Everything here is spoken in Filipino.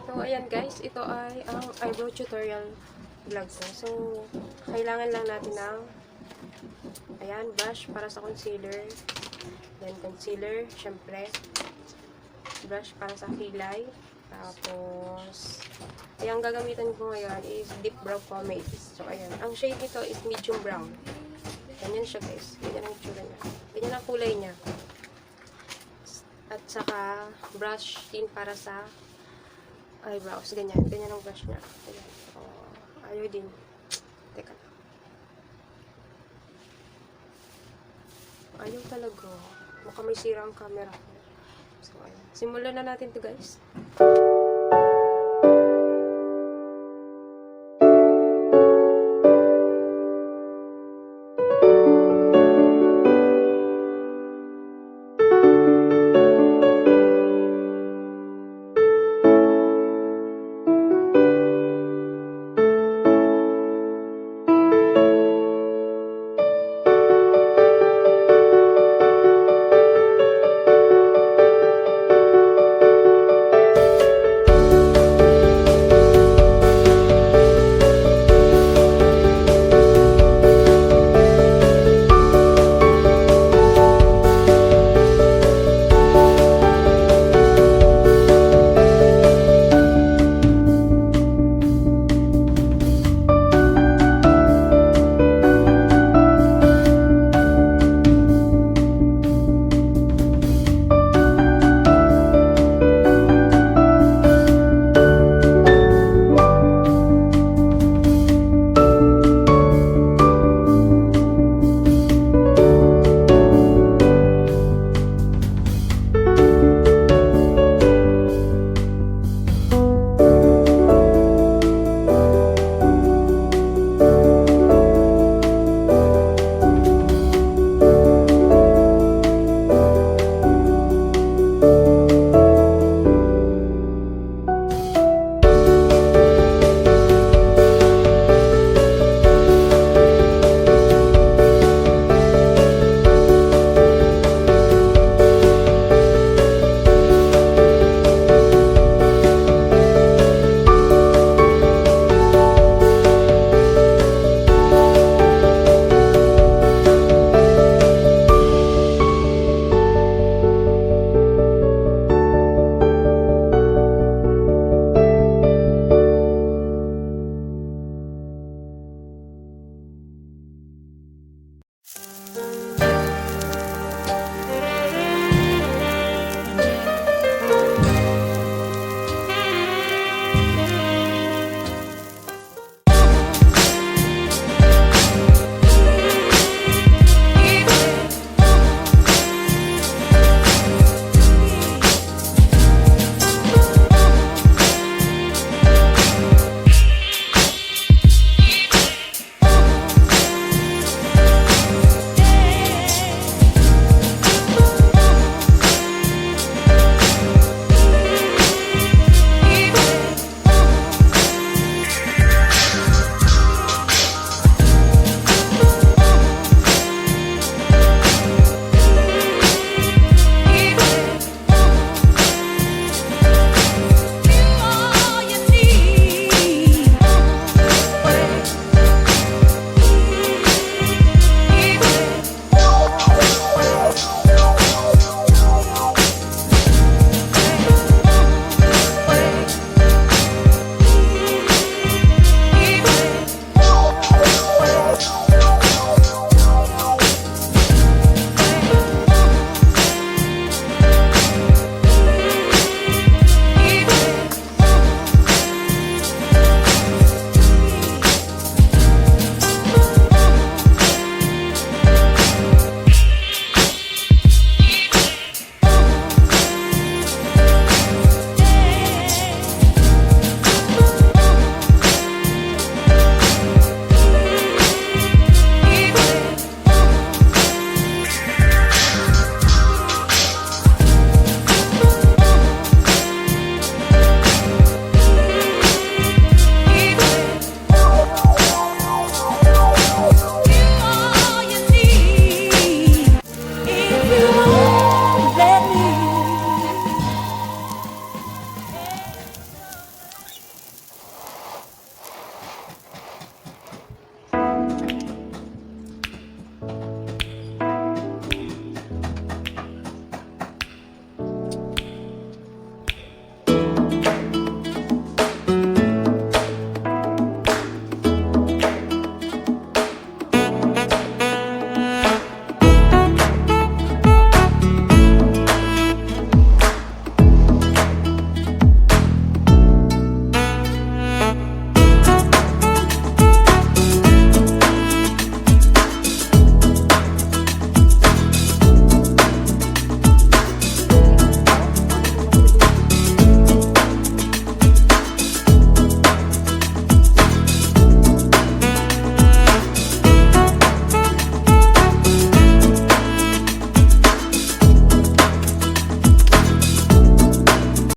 So, ayan guys, ito ay ang eyebrow tutorial vlog ko. So, kailangan lang natin ng ayan, brush para sa concealer. Then, concealer, syempre. Brush para sa kilay. Tapos, ang gagamitan ko ngayon is dipbrow So, ayan. Ang shade nito is medium brown. Ganyan siya guys. Ganyan ang itsura niya. Ganyan ang kulay niya. At saka, brush din para sa eyebrows. Ganyan. Ganyan ang brush niya. Ayan. So, ayaw din. Teka lang. Ayaw talaga. Baka may sira ang camera ko. So, ayan. Simulan na natin to guys.